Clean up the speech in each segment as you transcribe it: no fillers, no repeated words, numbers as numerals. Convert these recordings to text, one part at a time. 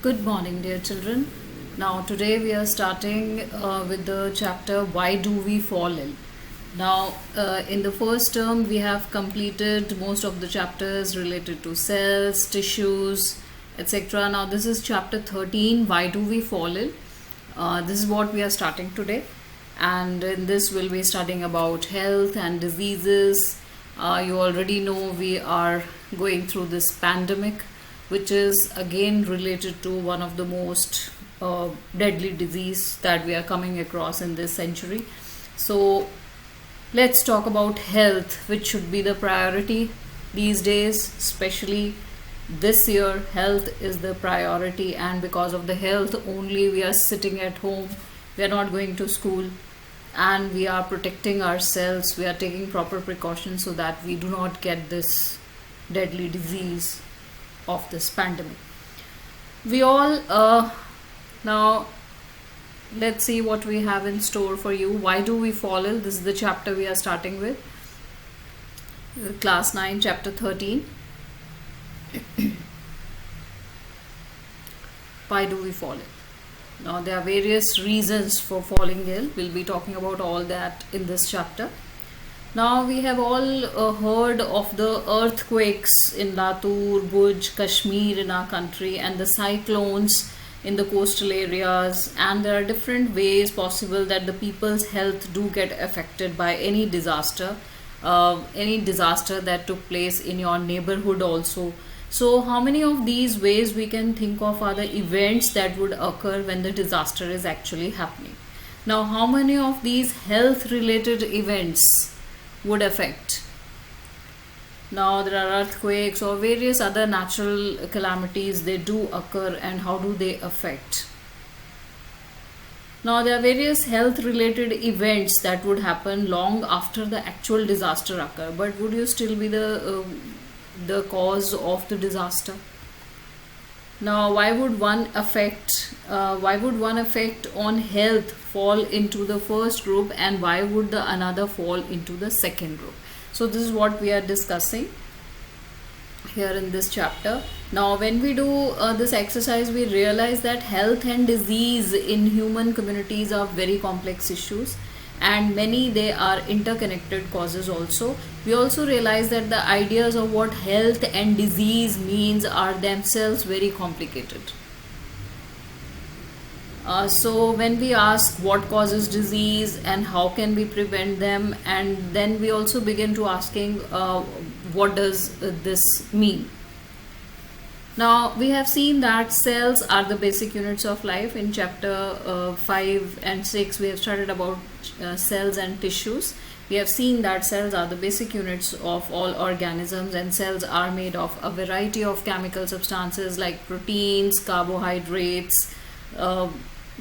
Good morning, dear children. Now, today we are starting with the chapter Why Do We Fall Ill? Now, in the first term, we have completed most of the chapters related to cells, tissues, etc. Now, this is chapter 13 Why Do We Fall Ill? This is what we are starting today, and in this, we'll be studying about health and diseases. You already know we are going through this pandemic, which is again related to one of the most deadly disease that we are coming across in this century. So let's talk about health, which should be the priority these days, especially this year. Health is the priority, and because of the health only we are sitting at home, we are not going to school, and we are protecting ourselves. We are taking proper precautions so that we do not get this deadly disease of this pandemic. We all now let's see what we have in store for you. Why do we fall ill? This is the chapter we are starting with, class 9, chapter 13. Why do we fall ill? Now, there are various reasons for falling ill. We'll be talking about all that in this chapter. Now, we have all heard of the earthquakes in Latur, Bhuj, Kashmir in our country, and the cyclones in the coastal areas, and there are different ways possible that the people's health do get affected by any disaster that took place in your neighborhood also. So how many of these ways we can think of are the events that would occur when the disaster is actually happening? Now, how many of these health related events would affect? Now, there are earthquakes or various other natural calamities, they do occur, and how do they affect? Now, there are various health related events that would happen long after the actual disaster occur, but would you still be the cause of the disaster? Now, why would one effect on health fall into the first group, and why would the another fall into the second group? So this is what we are discussing here in this chapter. Now, when we do this exercise, we realize that health and disease in human communities are very complex issues, and many they are interconnected causes also. We also realize that the ideas of what health and disease means are themselves very complicated. So when we ask what causes disease and how can we prevent them, and then we also begin to asking what does this mean? Now, we have seen that cells are the basic units of life. In chapter 5 and 6 we have studied about cells and tissues. We have seen that cells are the basic units of all organisms, and cells are made of a variety of chemical substances like proteins, carbohydrates,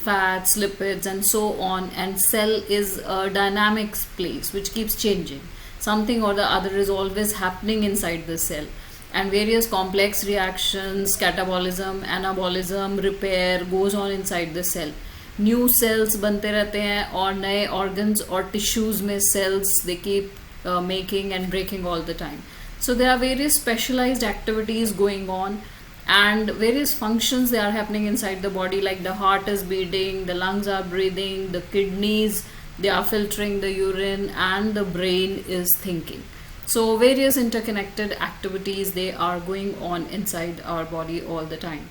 fats, lipids, and so on. And cell is a dynamic place which keeps changing. Something or the other is always happening inside the cell, and various complex reactions, catabolism, anabolism, repair goes on inside the cell. New cells बनते रहते हैं, और नए organs और tissues में cells they keep making and breaking all the time. So there are various specialized activities going on, and various functions they are happening inside the body, like the heart is beating, the lungs are breathing, the kidneys they are filtering the urine, and the brain is thinking. So various interconnected activities they are going on inside our body all the time.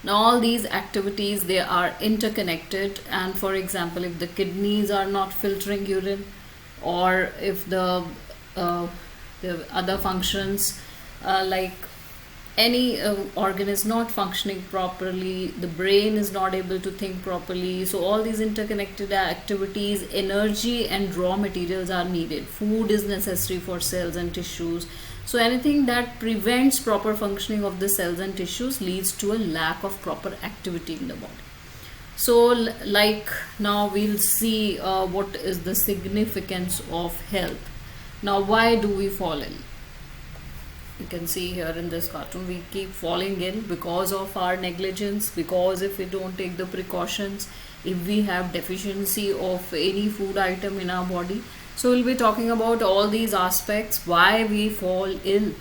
Now, all these activities they are interconnected, and for example, if the kidneys are not filtering urine, or if the other functions like any organ is not functioning properly, the brain is not able to think properly. So all these interconnected activities, energy and raw materials are needed. Food is necessary for cells and tissues. So anything that prevents proper functioning of the cells and tissues leads to a lack of proper activity in the body. So like now we'll see what is the significance of health. Now, why do we fall ill? You can see here in this cartoon, we keep falling ill because of our negligence, because if we don't take the precautions, if we have deficiency of any food item in our body. So we'll be talking about all these aspects, why we fall ill.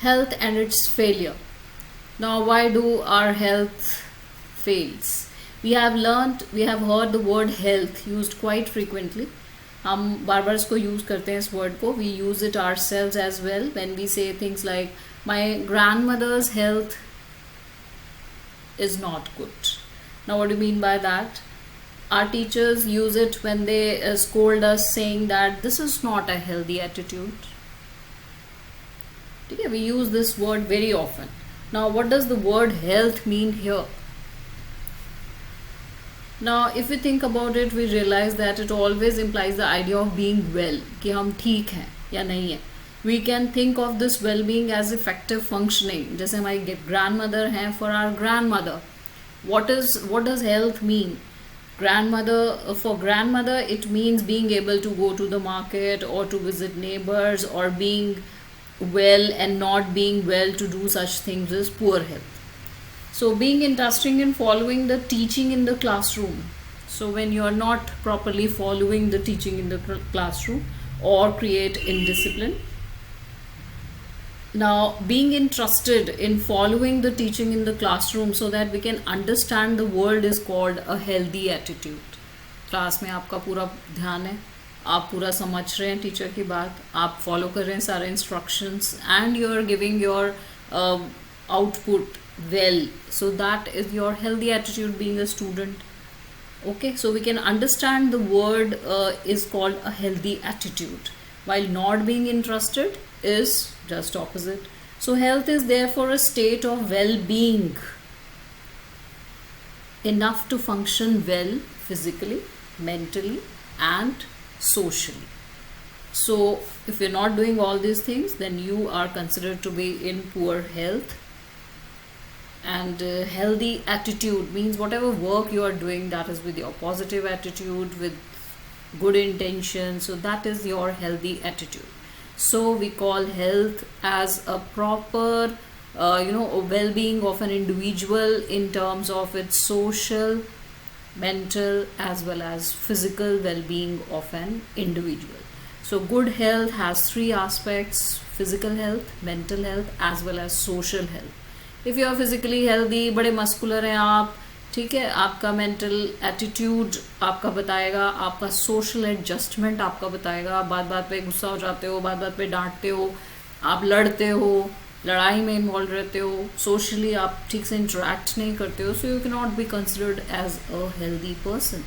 Health and its failure. Now, why do our health fails? We have heard the word health used quite frequently. हम बार बार इसको use करते हैं इस word को. We use it ourselves as well when we say things like my grandmother's हेल्थ is not good. Now, what do you mean by that? Our teachers use it when they scold us, saying that this is not a healthy attitude. Okay, we use this word very often. Now, what does the word health mean here? Now, if we think about it, we realize that it always implies the idea of being well, कि हम ठीक हैं या नहीं है. We can think of this well-being as effective functioning. जैसे हमारी grandmother हैं, for our grandmother. What does health mean? For grandmother, it means being able to go to the market or to visit neighbors, or being well and not being well to do such things is poor health. So being interested in following the teaching in the classroom. So when you are not properly following the teaching in the classroom or create indiscipline. Now, being interested in following the teaching in the classroom so that we can understand the world is called a healthy attitude. Class में आपका पूरा ध्यान है, आप पूरा समझ रहे हैं टीचर की बात, आप फॉलो कर रहे हैं सारे instructions, and you are giving your output well. So that is your healthy attitude being a student. Okay, so we can understand the word is called a healthy attitude, while not being interested is just opposite. So health is therefore a state of well-being, enough to function well physically, mentally and socially. So if you're not doing all these things, then you are considered to be in poor health. And healthy attitude means whatever work you are doing, that is with your positive attitude, with good intention. So that is your healthy attitude. So we call health as a proper a well-being of an individual in terms of its social, mental as well as physical well-being of an individual. So good health has three aspects: physical health, mental health as well as social health. If you are physically healthy, बड़े muscular हैं आप, ठीक है, आपका mental attitude आपका बताएगा, आपका social adjustment आपका बताएगा, बात बात पे गुस्सा हो जाते हो, बात बात पे डांटते हो, आप लड़ते हो, लड़ाई में इन्वॉल्व रहते हो, सोशली आप ठीक से इंटरेक्ट नहीं करते हो, so you can not be considered as a healthy person.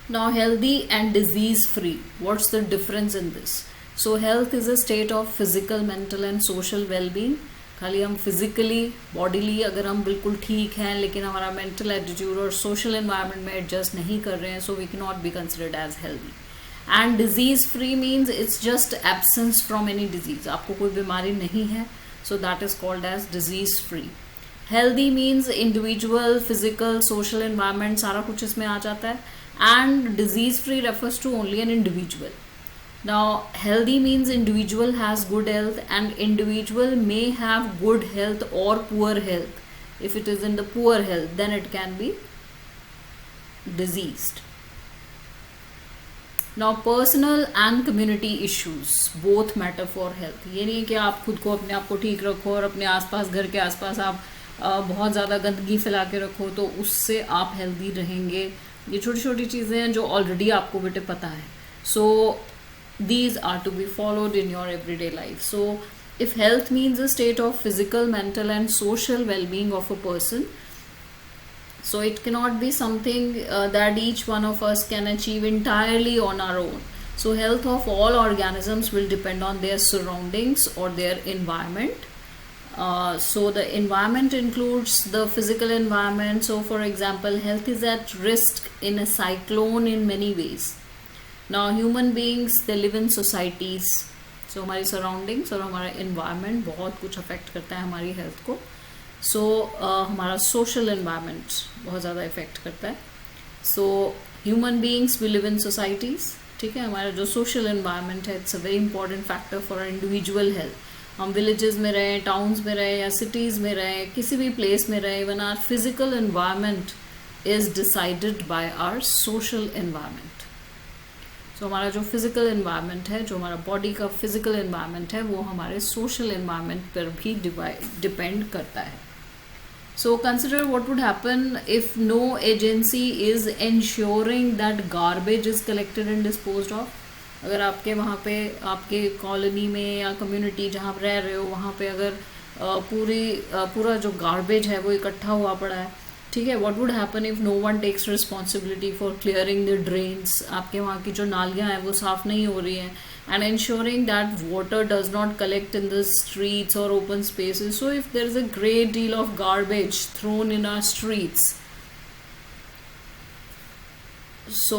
Now, healthy and disease free, what's the difference in this? So health is a state of physical, mental and social well-being. खाली हम physically bodily अगर हम बिल्कुल ठीक हैं, लेकिन हमारा mental attitude और सोशल एनवायरनमेंट में एडजस्ट नहीं कर रहे हैं, so we can not be considered as healthy. And disease free means it's just absence from any disease. आपको कोई बीमारी नहीं है, so that is called as disease free. Healthy means individual, physical, social environment सारा कुछ इसमें आ जाता है. And disease free refers to only an individual. Now, healthy means individual has good health, and individual may have good health or poor health. If it is in the poor health, then it can be diseased. Now, personal and community issues both matter for health. ये नहीं कि आप खुद को अपने आप को ठीक रखो और अपने आसपास, घर के आसपास आप बहुत ज़्यादा गंदगी फैला के रखो तो उससे आप हेल्दी रहेंगे. ये छोटी छोटी चीज़ें हैं जो ऑलरेडी आपको बेटे पता है. So these are to be followed in your everyday life. So if health means a state of physical, mental and social well-being of a person, so it cannot be something that each one of us can achieve entirely on our own. So health of all organisms will depend on their surroundings or their environment. So the environment includes the physical environment. So for example, health is at risk in a cyclone in many ways. Now human beings, they live in societies. So हमारी surroundings और हमारा environment बहुत कुछ affect करता है हमारी health को. So हमारा social environment बहुत ज़्यादा affect करता है. So human beings, we live in societies. ठीक है, हमारा जो social environment है, it's a very important factor for our individual health. हम villages में रहें, towns में रहें या cities में रहें, किसी भी place में रहें, even our physical environment is decided by our social environment. सो हमारा जो फिज़िकल इन्वायरमेंट है, जो हमारा बॉडी का फिज़िकल इन्वायरमेंट है, वो हमारे सोशल इन्वायरमेंट पर भी डिपेंड करता है. So consider what would happen if no agency is ensuring that garbage is collected and disposed of. अगर आपके वहाँ पे आपके कॉलोनी में या कम्युनिटी जहाँ आप रह रहे हो वहाँ पे अगर पूरा जो गार्बेज है वो इकट्ठा हुआ पड़ा है, ठीक है, what would happen if no one takes responsibility for clearing the drains. आपके वहाँ की जो नालियाँ हैं वो साफ़ नहीं हो रही हैं, and ensuring that water does not collect in the streets or open spaces. So if there is a great deal of garbage thrown in our streets, so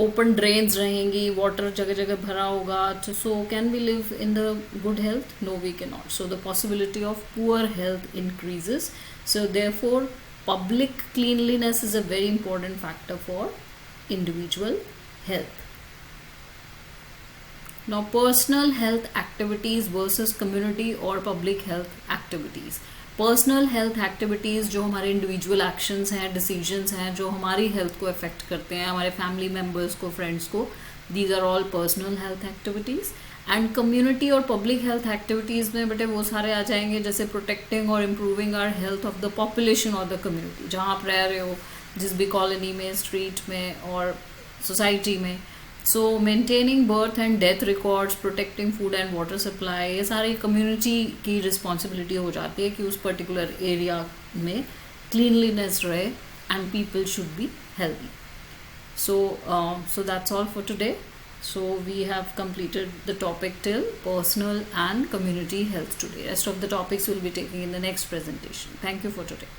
open drains रहेंगी, water जगह जगह भरा होगा, so can we live in the good health? No, we cannot. So the possibility of poor health increases. So therefore public cleanliness is a very important factor for individual health. Now personal health activities versus community or public health activities. Personal health activities जो हमारे individual actions हैं, decisions हैं, जो हमारी health को affect करते हैं, हमारे फैमिली मेम्बर्स को, फ्रेंड्स को, these are all personal health activities. And community और पब्लिक हेल्थ एक्टिविटीज़ में बेटे वो सारे आ जाएंगे जैसे प्रोटेक्टिंग और improving our health of the population और द कम्युनिटी, जहाँ आप रह रहे हो, जिस भी कॉलोनी में, स्ट्रीट में और सोसाइटी में. सो maintaining birth and death records, protecting food and water supply, ये सारी कम्युनिटी की रिस्पॉन्सिबिलिटी हो जाती है कि उस पर्टिकुलर एरिया में क्लीनलीनेस रहे and people should be healthy. So that's all for today. So we have completed the topic till personal and community health today. Rest of the topics we'll be taking in the next presentation. Thank you for today.